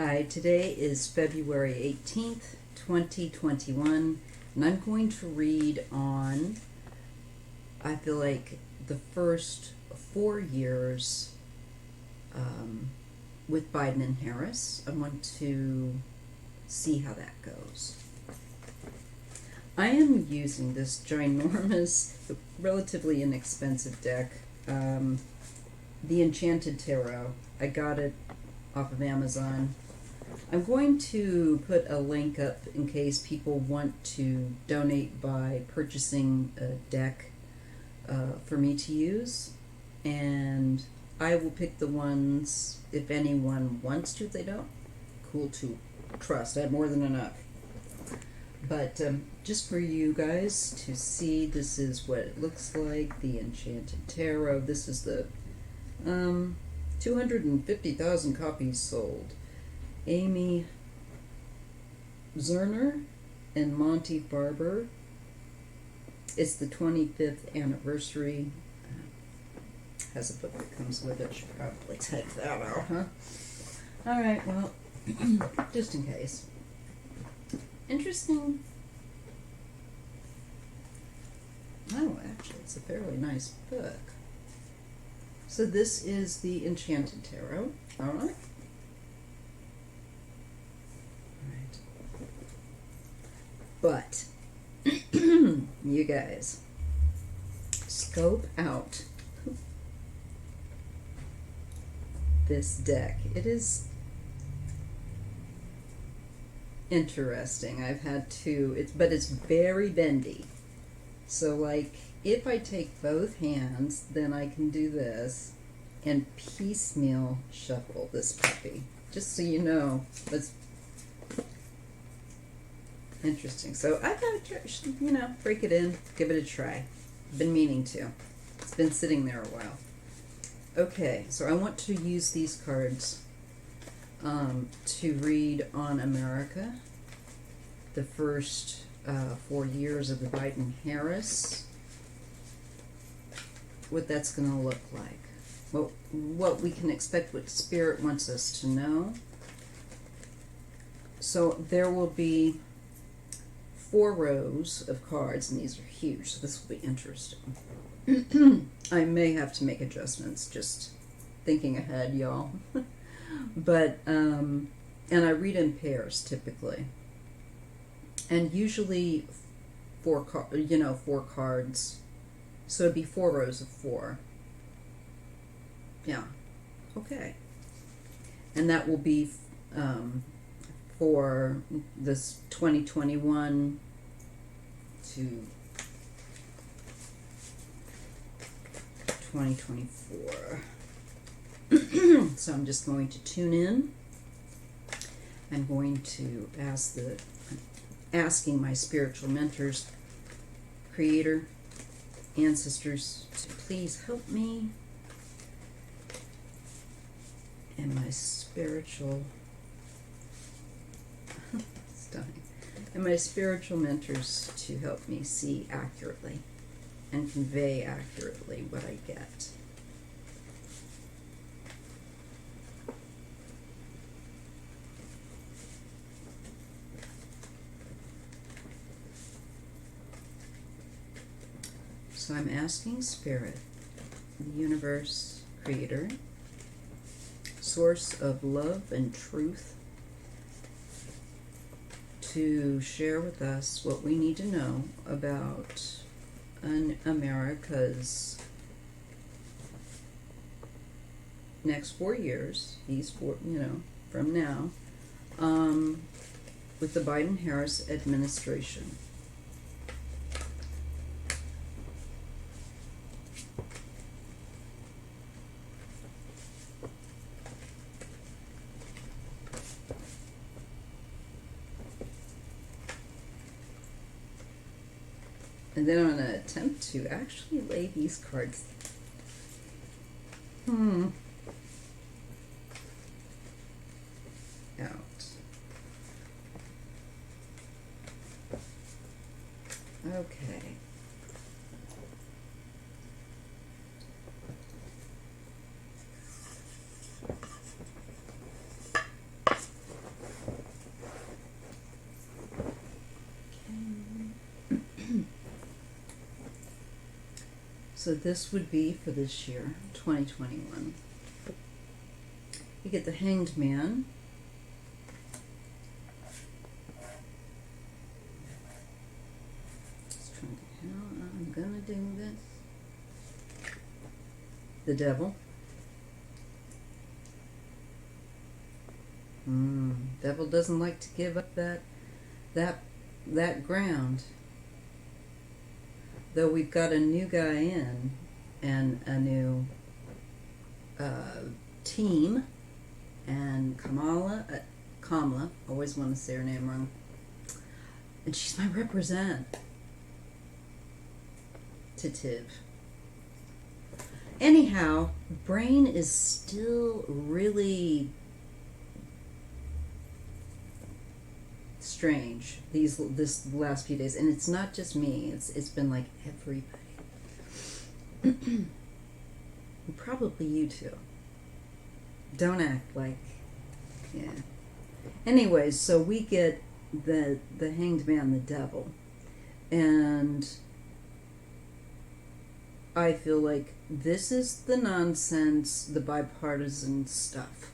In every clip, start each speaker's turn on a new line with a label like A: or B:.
A: Hi, today is February 18th, 2021, and I'm going to read on, I feel like, the first 4 years with Biden and Harris. I want to see how that goes. I am using this ginormous, relatively inexpensive deck, the Enchanted Tarot. I got it off of Amazon. I'm going to put a link up in case people want to donate by purchasing a deck for me to use, and I will pick the ones if anyone wants to. If they don't, cool to trust. I have more than enough. But just for you guys to see, this is what it looks like, the Enchanted Tarot. This is the 250,000 copies sold. Amy Zerner and Monty Barber. It's the 25th anniversary. Has a book that comes with it. Should probably take that out, huh? Alright, well, just in case. Interesting. Oh, actually, it's a fairly nice book. So this is the Enchanted Tarot. Alright. But, you guys, scope out this deck. It is interesting. I've had two, but it's very bendy. So, like, if I take both hands, then I can do this and piecemeal shuffle this puppy. Just so you know, that's interesting. So I gotta, break it in, give it a try. Been meaning to. It's been sitting there a while. Okay, so I want to use these cards to read on America, the first 4 years of the Biden-Harris, what that's going to look like, what we can expect, what Spirit wants us to know. So there will be 4 rows of cards, and these are huge, so this will be interesting. I may have to make adjustments, just thinking ahead, y'all. But, and I read in pairs, typically. And usually 4 cards. So it'd be 4 rows of 4. Yeah. Okay. And that will be for this 2021 to 2024. So I'm just going to tune in. I'm going to asking my spiritual mentors, Creator, ancestors, to please help me and my spiritual stunning, and my spiritual mentors to help me see accurately and convey accurately what I get. So I'm asking Spirit, the universe, Creator, source of love and truth, to share with us what we need to know about America's next 4 years, these 4, from now, with the Biden-Harris administration. And then I'm going to attempt to actually lay these cards. Out. Okay. So this would be for this year, 2021. You get the Hanged Man. Just trying to think how I'm gonna do this. The Devil. Devil doesn't like to give up that ground. Though we've got a new guy in and a new team, and Kamala, always want to say her name wrong, and she's my representative. Anyhow, brain is still really strange this last few days, and it's not just me. It's been like everybody. Probably you too. Don't act like, yeah. Anyways, so we get the Hanged Man, the Devil, and I feel like this is the nonsense, the bipartisan stuff,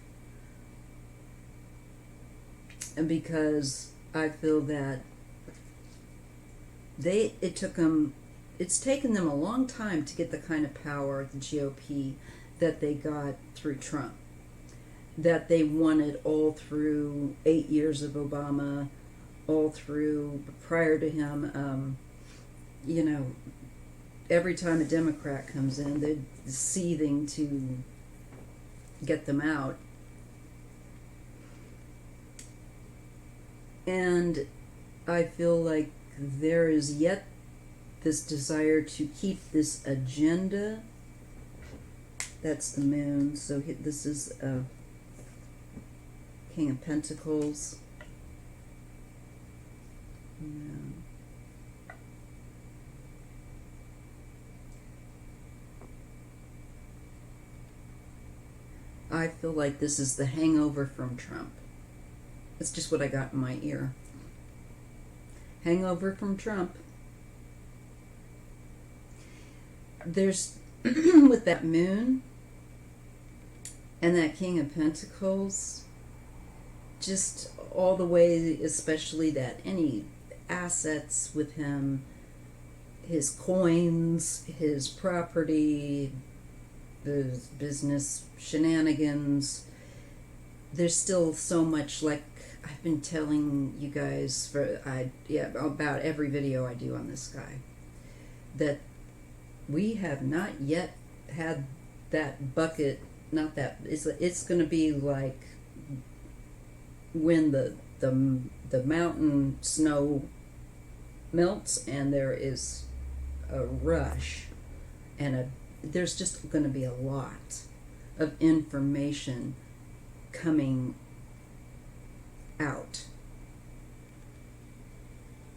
A: and because I feel that it's taken them a long time to get the kind of power, the GOP, that they got through Trump, that they wanted all through 8 years of Obama, all through prior to him. Every time a Democrat comes in, they're seething to get them out. And I feel like there is yet this desire to keep this agenda. That's the Moon. So this is King of Pentacles. Yeah. I feel like this is the hangover from Trump. That's just what I got in my ear. Hangover from Trump. There's, with that Moon and that King of Pentacles, just all the way, especially that any assets with him, his coins, his property, the business shenanigans, there's still so much, like I've been telling you guys about every video I do on this guy, that we have not yet had that bucket, not that, it's going to be like when the mountain snow melts and there is a rush and there's just going to be a lot of information coming out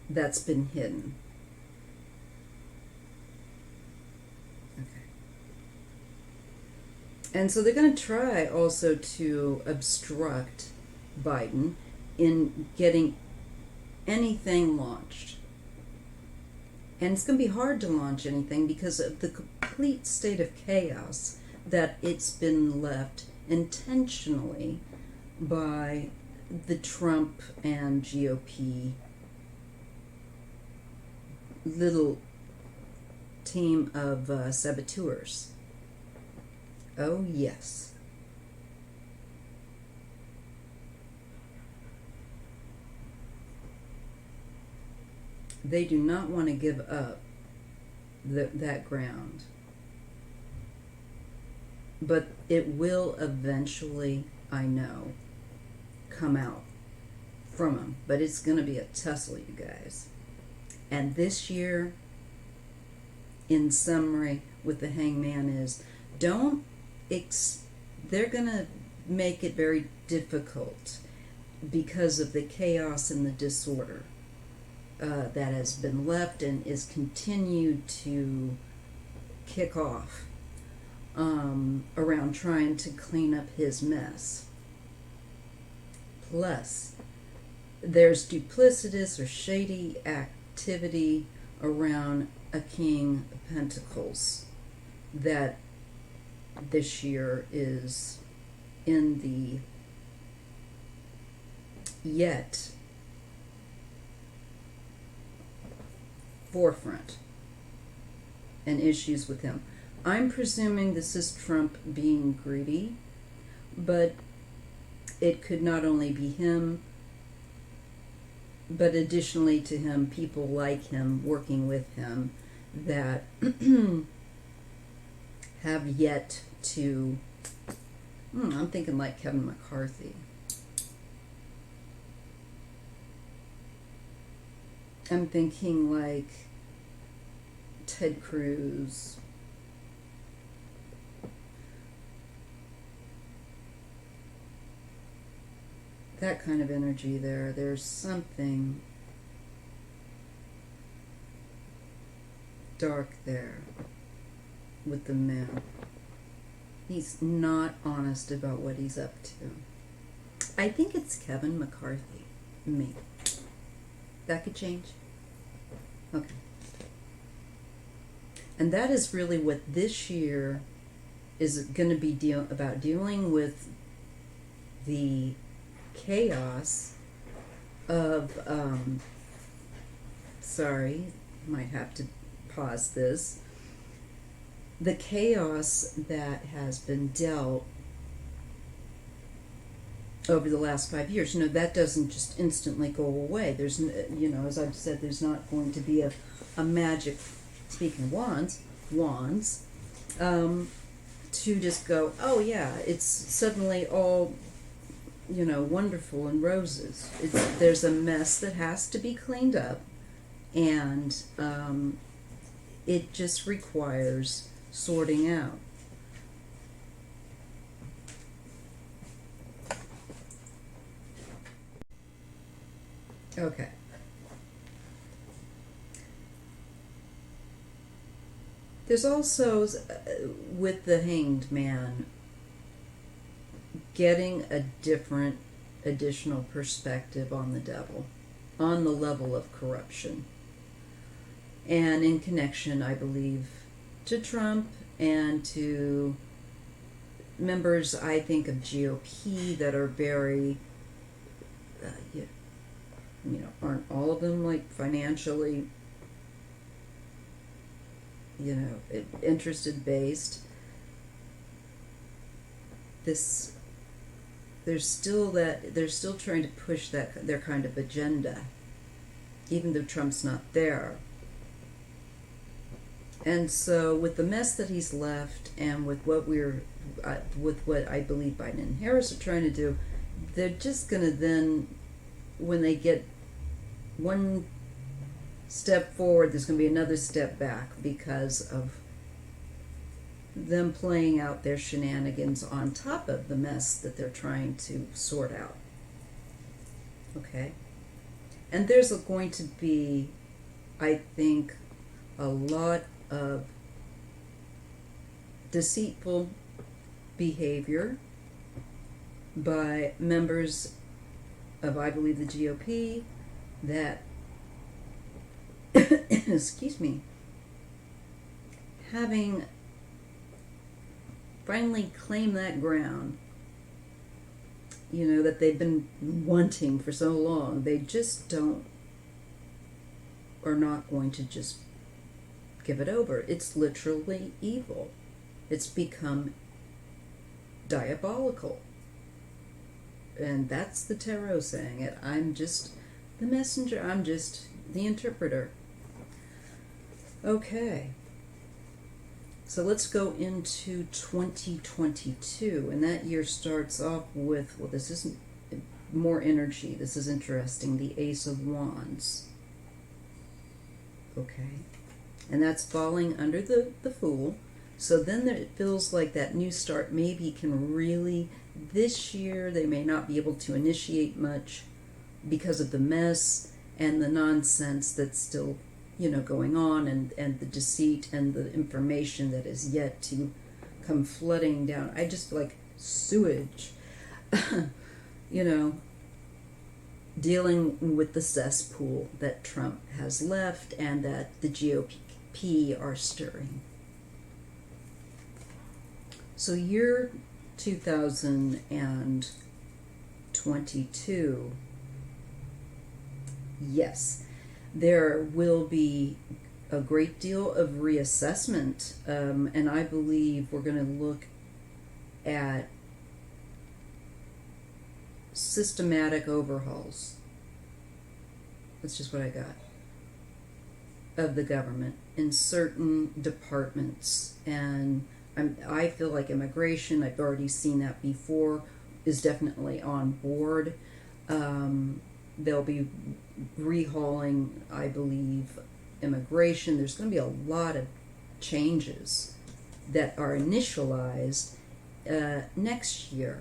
A: that's been hidden. Okay. And so they're going to try also to obstruct Biden in getting anything launched. And it's going to be hard to launch anything because of the complete state of chaos that it's been left intentionally by the Trump and GOP little team of saboteurs. Oh, yes. They do not want to give up that ground. But it will eventually, I know, come out from them. But it's going to be a tussle, you guys. And this year, in summary, with the Hangman is, they're going to make it very difficult because of the chaos and the disorder that has been left and is continued to kick off around trying to clean up his mess. Plus, there's duplicitous or shady activity around a King of Pentacles that this year is in the yet forefront, and issues with him. I'm presuming this is Trump being greedy, but it could not only be him, but additionally to him, people like him working with him that have yet to, I'm thinking like Kevin McCarthy. I'm thinking like Ted Cruz. That kind of energy there. There's something dark there with the man. He's not honest about what he's up to. I think it's Kevin McCarthy. Me. That could change. Okay. And that is really what this year is going to be about, dealing with the chaos of, sorry, might have to pause this, the chaos that has been dealt over the last 5 years. You know, that doesn't just instantly go away. There's, you know, as I've said, there's not going to be a magic, speaking of wands, to just go, oh yeah, it's suddenly all, you know, wonderful and roses. There's a mess that has to be cleaned up, and it just requires sorting out. Okay. There's also, with the Hanged Man, getting a different additional perspective on the devil, on the level of corruption, and in connection, I believe, to Trump and to members, I think, of GOP that are very, you know, aren't all of them like financially, you know, interested based. They're still trying to push their kind of agenda, even though Trump's not there. And so, with the mess that he's left, and with what I believe Biden and Harris are trying to do, they're just going to then, when they get one step forward, there's going to be another step back because of them playing out their shenanigans on top of the mess that they're trying to sort out. Okay? And there's going to be, I think, a lot of deceitful behavior by members of, I believe, the GOP that, excuse me, having finally claimed that ground, you know, that they've been wanting for so long, they just are not going to just give it over. It's literally evil. It's become diabolical. And that's the tarot saying it. I'm just the messenger. I'm just the interpreter. Okay. So let's go into 2022. And that year starts off with, well, this isn't more energy. This is interesting. The Ace of Wands. Okay. And that's falling under the Fool. So then it feels like that new start maybe can really, this year they may not be able to initiate much because of the mess and the nonsense that's still, you know, going on, and the deceit and the information that is yet to come flooding down. I just like sewage, you know, dealing with the cesspool that Trump has left and that the GOP are stirring. So year 2022, yes, there will be a great deal of reassessment, and I believe we're going to look at systematic overhauls. That's just what I got. Of the government in certain departments. And I feel like immigration, I've already seen that before, is definitely on board. They'll be rehauling, I believe, immigration. There's going to be a lot of changes that are initialized. Next year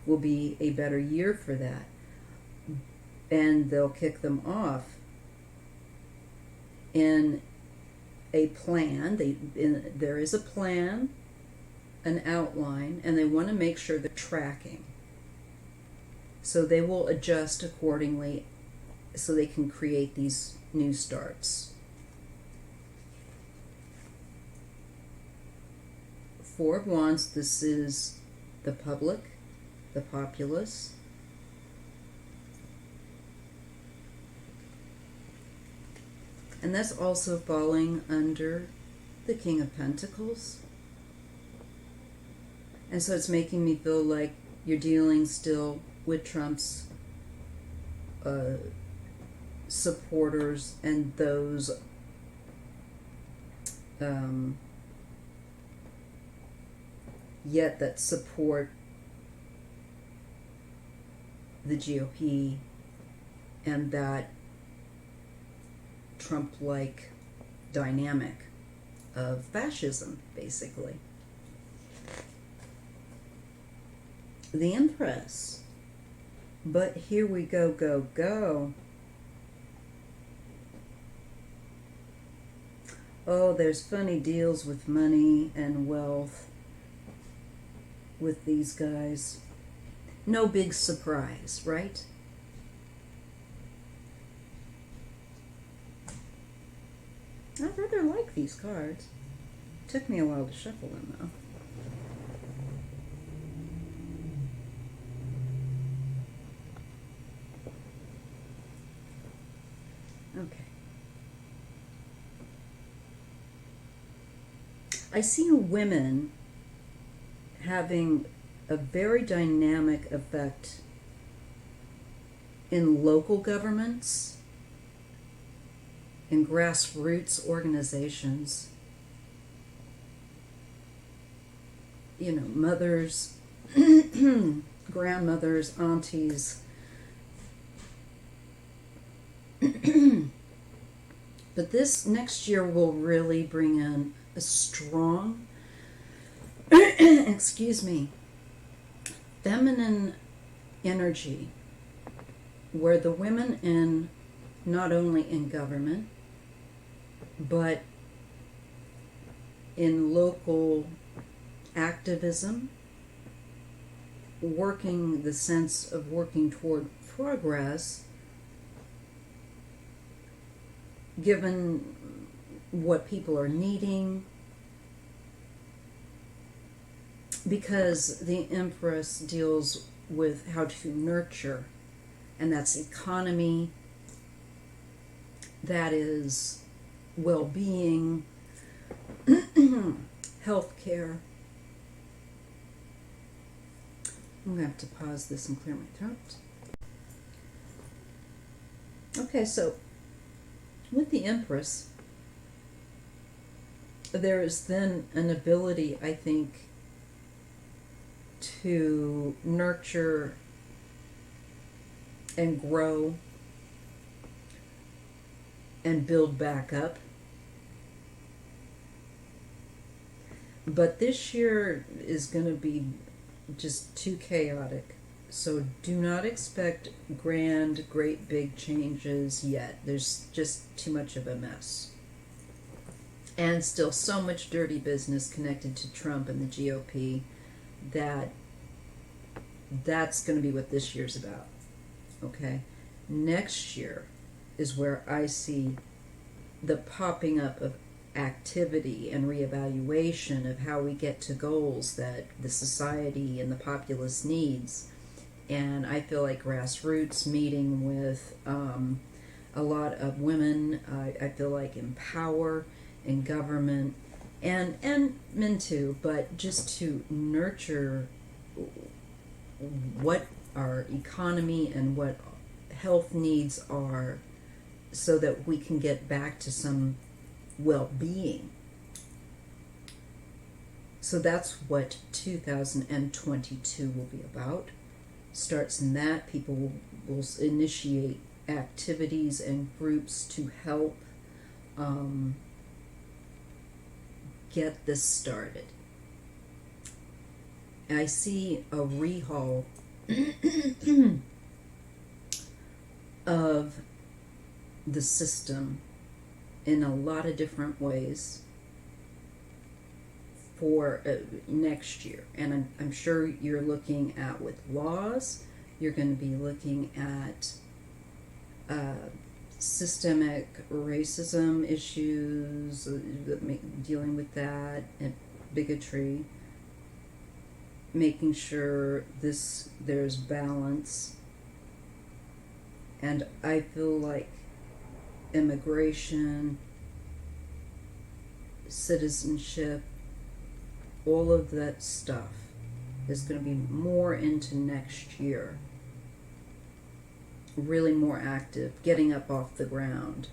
A: will be a better year for that. And they'll kick them off in a plan. There is a plan, an outline, and they want to make sure they're tracking. So they will adjust accordingly so they can create these new starts. Four of Wands, this is the public, the populace. And that's also falling under the King of Pentacles. And so it's making me feel like you're dealing still with Trump's supporters and those yet that support the GOP and that Trump-like dynamic of fascism, basically. The Empress. But here we go, go, go. Oh, there's funny deals with money and wealth with these guys. No big surprise, right? I rather like these cards. Took me a while to shuffle them, though. Okay. I see women having a very dynamic effect in local governments, in grassroots organizations. You know, mothers, grandmothers, aunties. But this next year will really bring in a strong, excuse me, feminine energy where the women in, not only in government, but in local activism, working the sense of working toward progress, given what people are needing, because the Empress deals with how to nurture, and that's economy, that is well-being, healthcare. I'm going to have to pause this and clear my throat. Okay, so with the Empress, there is then an ability, I think, to nurture and grow and build back up. But this year is going to be just too chaotic. So do not expect grand, great, big changes yet. There's just too much of a mess. And still so much dirty business connected to Trump and the GOP that's going to be what this year's about. Okay? Next year is where I see the popping up of activity and reevaluation of how we get to goals that the society and the populace needs. And I feel like grassroots meeting with a lot of women, I feel like empower in government and men too, but just to nurture what our economy and what health needs are so that we can get back to some well-being. So that's what 2022 will be about. Starts in that. People will initiate activities and groups to help get this started. I see a rehaul of the system in a lot of different ways for next year. And I'm sure you're looking at with laws, you're going to be looking at systemic racism issues, dealing with that, and bigotry, making sure there's balance. And I feel like immigration, citizenship, all of that stuff is going to be more into next year. Really more active, getting up off the ground.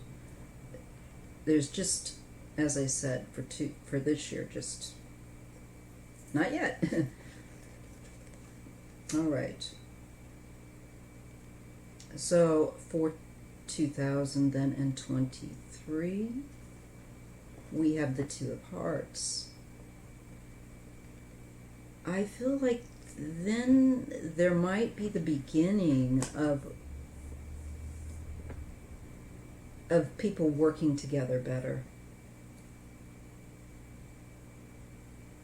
A: There's just, as I said, for this year, just not yet. All right. So for 2023, we have the Two of Hearts. I feel like then there might be the beginning of people working together better.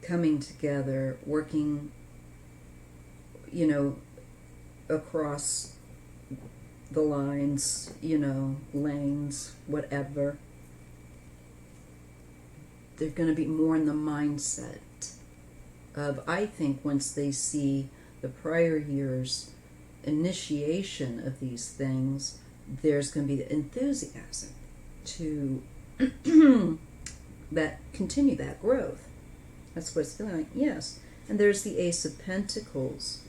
A: Coming together, working, across the lines, lanes, whatever. They're going to be more in the mindset of, I think, once they see the prior year's initiation of these things, there's going to be the enthusiasm to continue that growth. That's what it's feeling like, yes. And there's the Ace of Pentacles.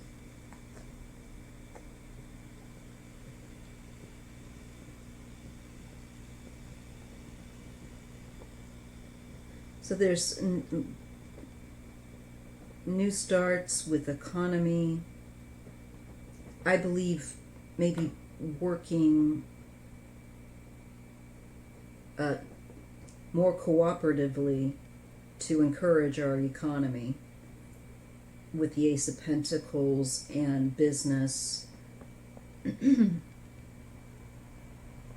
A: So there's new starts with economy. I believe maybe working more cooperatively to encourage our economy with the Ace of Pentacles and business,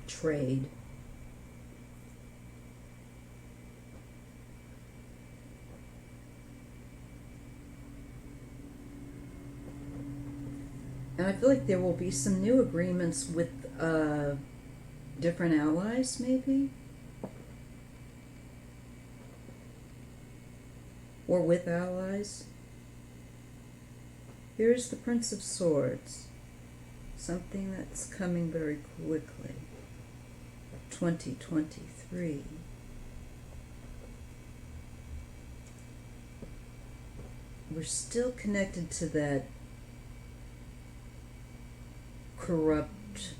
A: trade. And I feel like there will be some new agreements with different allies, maybe? Or with allies. Here's the Prince of Swords. Something that's coming very quickly. 2023. We're still connected to that corrupt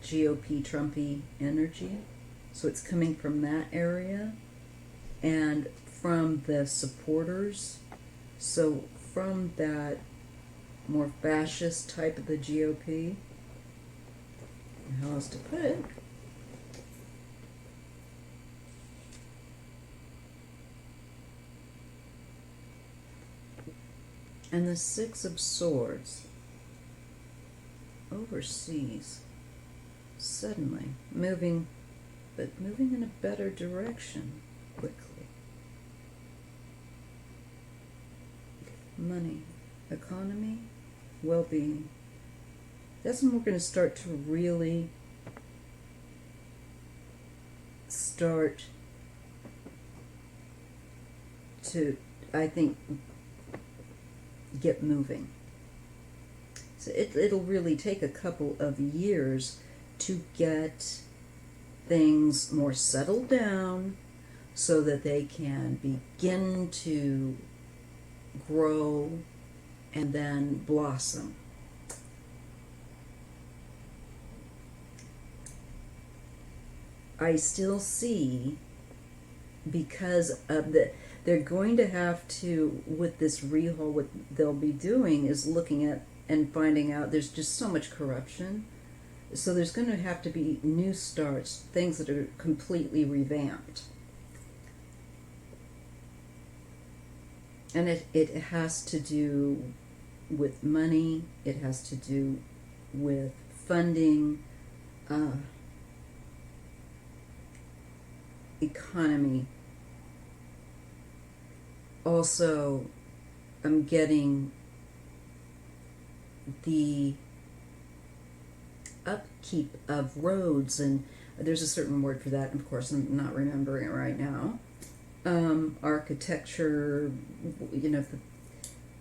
A: GOP Trumpy energy. So it's coming from that area and from the supporters. So from that more fascist type of the GOP. How else to put it? And the Six of Swords. Overseas, suddenly moving in a better direction quickly. Money, economy, well-being. That's when we're going to start to really start to, I think, get moving. So it'll really take a couple of years to get things more settled down so that they can begin to grow and then blossom. I still see, because of they're going to have to, with this rehaul, what they'll be doing is looking at and finding out there's just so much corruption. So there's going to have to be new starts, things that are completely revamped. And it has to do with money, it has to do with funding, economy. Also, I'm getting the upkeep of roads, and there's a certain word for that, of course I'm not remembering it right now. Architecture,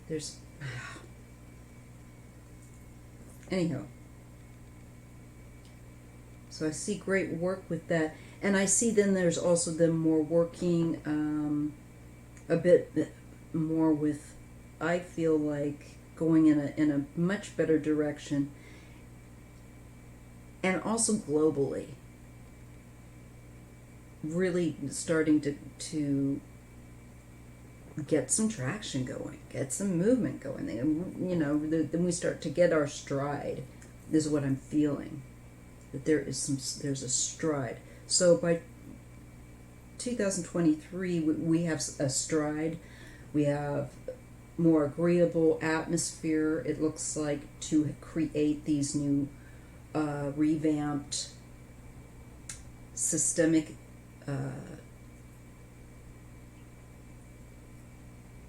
A: there's anyhow. So I see great work with that, and I see then there's also them more working a bit more with, I feel like, going in a much better direction, and also globally really starting to get some traction going, get some movement going. Then we start to get our stride. This is what I'm feeling, that there's a stride. So by 2023, we have a stride. We have more agreeable atmosphere, it looks like, to create these new revamped systemic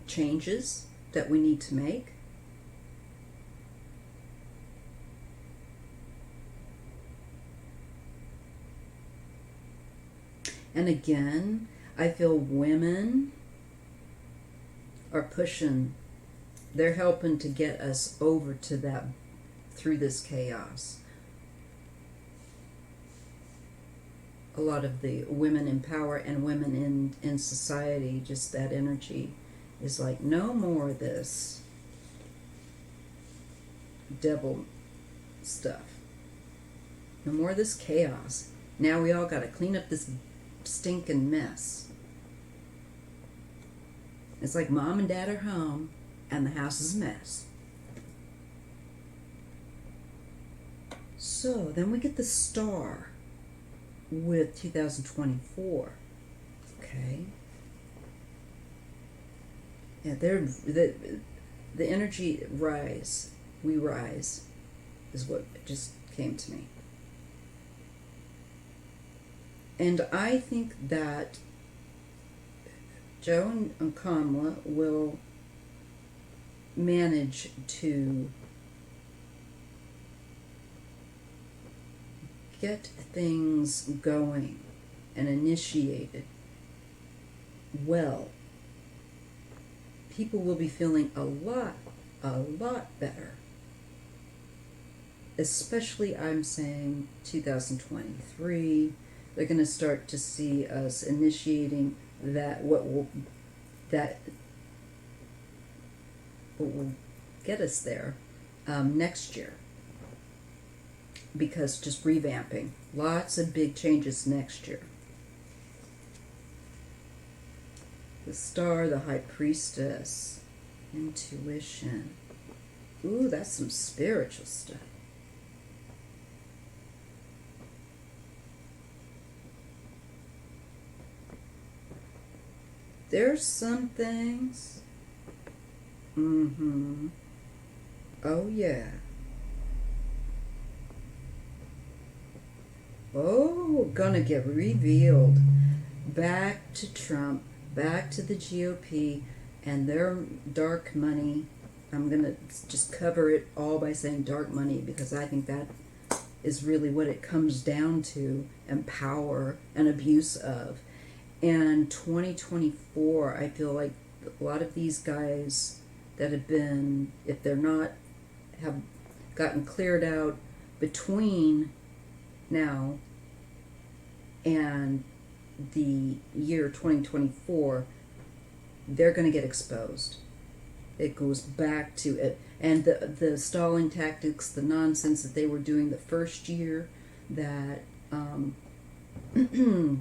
A: changes that we need to make. And again, I feel women are pushing, they're helping to get us over to that, through this chaos. A lot of the women in power and women in society, just that energy is like, no more of this devil stuff. No more of this chaos. Now we all got to clean up this stinking mess. It's like mom and dad are home and the house is a mess. So then we get the star with 2024. Okay. Yeah, the energy rise, we rise, is what just came to me. And I think that Joe and Kamala will manage to get things going and initiated well. People will be feeling a lot better. Especially, I'm saying, 2023. They're going to start to see us initiating what will get us there next year. Because just revamping, lots of big changes next year. The star, the high priestess, intuition. Ooh, that's some spiritual stuff. There's some things. Oh, yeah. Oh, gonna get revealed. Back to Trump, back to the GOP and their dark money. I'm gonna just cover it all by saying dark money, because I think that is really what it comes down to, and power and abuse of. And 2024, I feel like a lot of these guys that have been, if they're not, have gotten cleared out between now and the year 2024, they're going to get exposed. It goes back to it. And the stalling tactics, the nonsense that they were doing the first year that Biden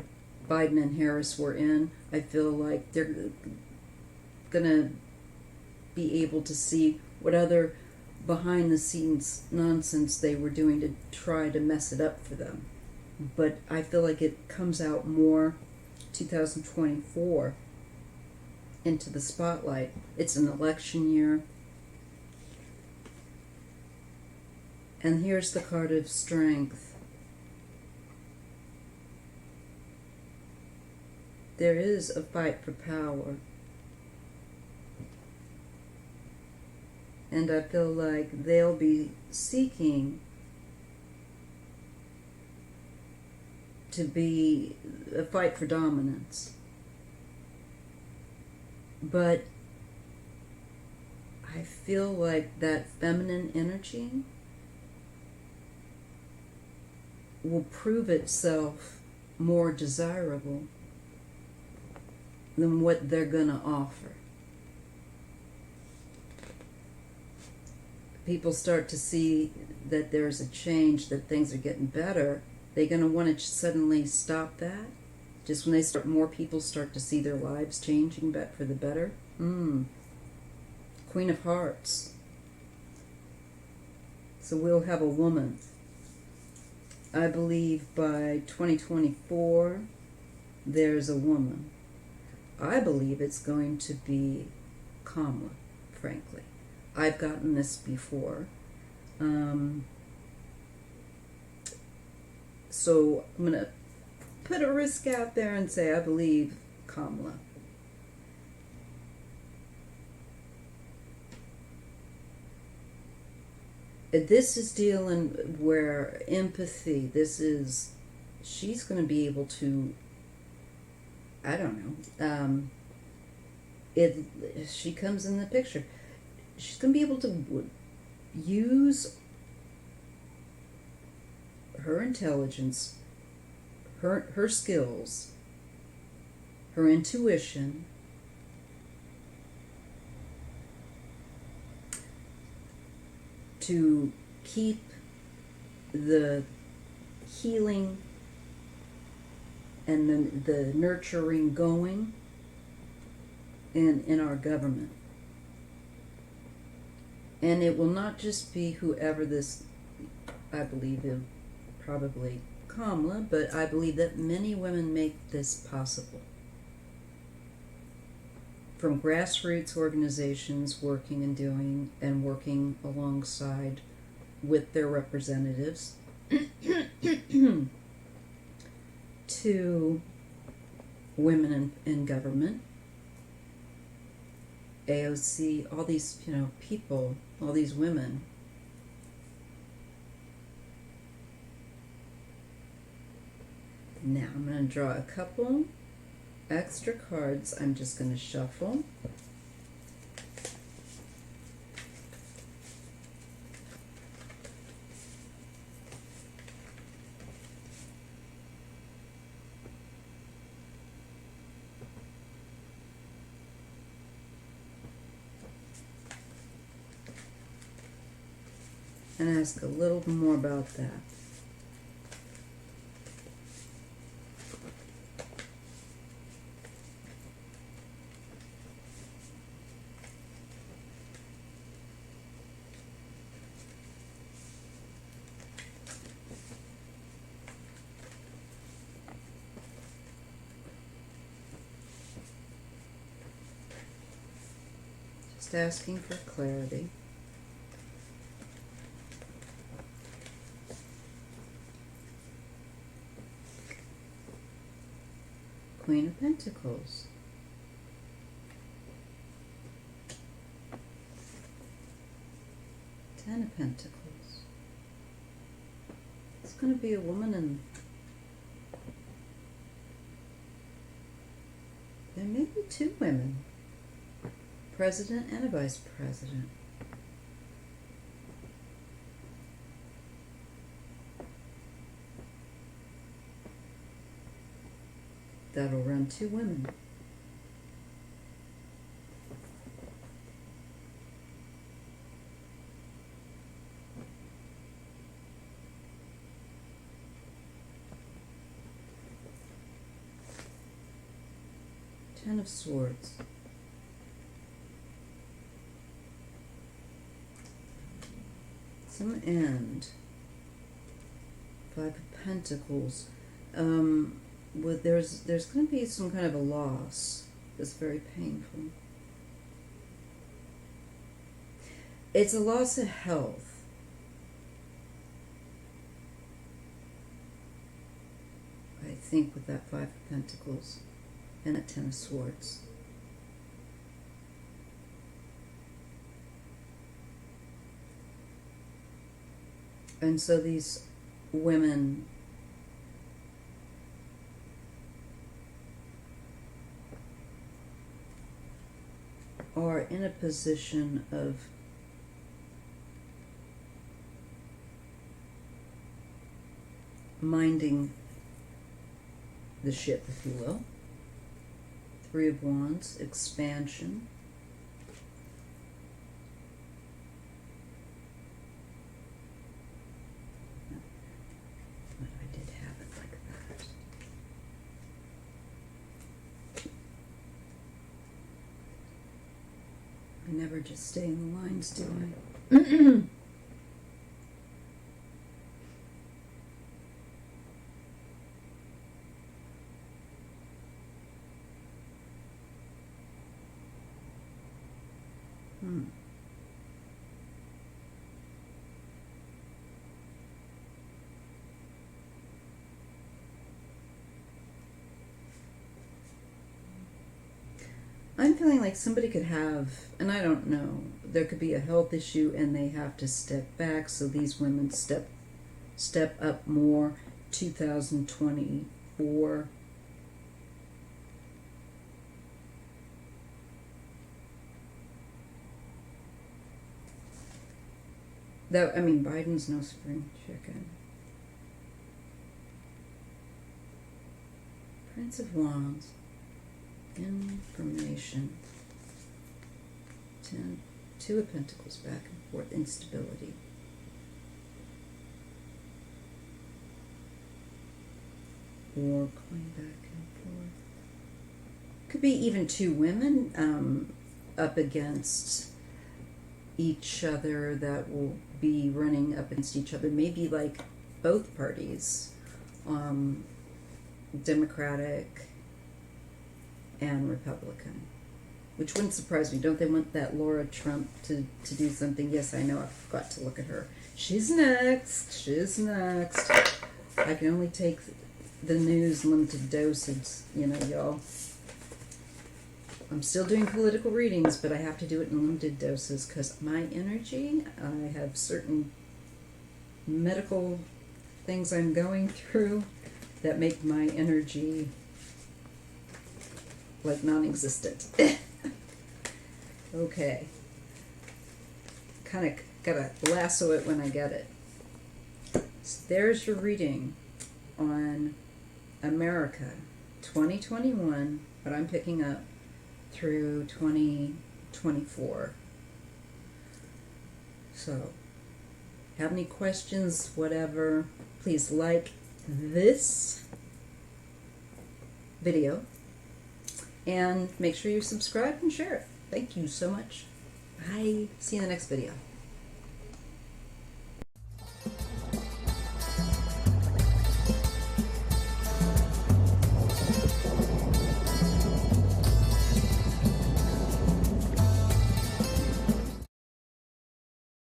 A: and Harris were in, I feel like they're going to be able to see what other behind the scenes nonsense they were doing to try to mess it up for them. But I feel like it comes out more 2024 into the spotlight. It's an election year. And here's the card of strength. There is a fight for power. And I feel like they'll be seeking to be a fight for dominance. But I feel like that feminine energy will prove itself more desirable than what they're going to offer. People start to see that there's a change, that things are getting better. They're going to want to suddenly stop that. Just when more people start to see their lives changing but for the better. Queen of Hearts. So we'll have a woman. I believe by 2024, there's a woman. I believe it's going to be Kamala, frankly. I've gotten this before. So I'm going to put a risk out there and say I believe Kamala. This is dealing where empathy, she's going to be able to, I don't know, she comes in the picture. She's going to be able to use her intelligence, her skills, her intuition, to keep the healing and the nurturing going in our government. And it will not just be whoever this, I believe it probably Kamala, but I believe that many women make this possible. From grassroots organizations working and doing and working alongside with their representatives to women in government, AOC, all these, people, all these women. Now I'm going to draw a couple extra cards. I'm just going to shuffle. And ask a little more about that. Just asking for clarity. Queen of Pentacles. Ten of Pentacles. It's going to be a woman, and there may be two women. president and a vice president. That'll run 2 women. Ten of Swords. Some end. 5 of Pentacles. There's going to be some kind of a loss that's very painful. It's a loss of health. I think with that 5 of Pentacles and that 10 of Swords. And so these women are in a position of minding the ship, if you will. 3 of Wands, expansion. But I did have it like that. I never just stay in the lines, do I? I'm feeling like somebody could have, and I don't know, there could be a health issue and they have to step back, so these women step up more. 2024. Though, I mean, Biden's no spring chicken. Prince of Wands. Information. 2 of Pentacles, back and forth, instability. War going back and forth. Could be even 2 women up against each other that will be running up against each other. Maybe like both parties, Democratic and Republican, which wouldn't surprise me. Don't they want that Laura Trump to do something? Yes, I know, I forgot to look at her. She's next. She's next. I can only take the news limited dosage, you know, y'all. I'm still doing political readings, but I have to do it in limited doses because my energy, I have certain medical things I'm going through that make my energy like non-existent. Okay. Kind of gotta lasso it when I get it. So there's your reading on America 2021, what I'm picking up, through 2024. So, have any questions, whatever, please like this video. And make sure you subscribe and share it. Thank you so much. Bye. See you in the next video.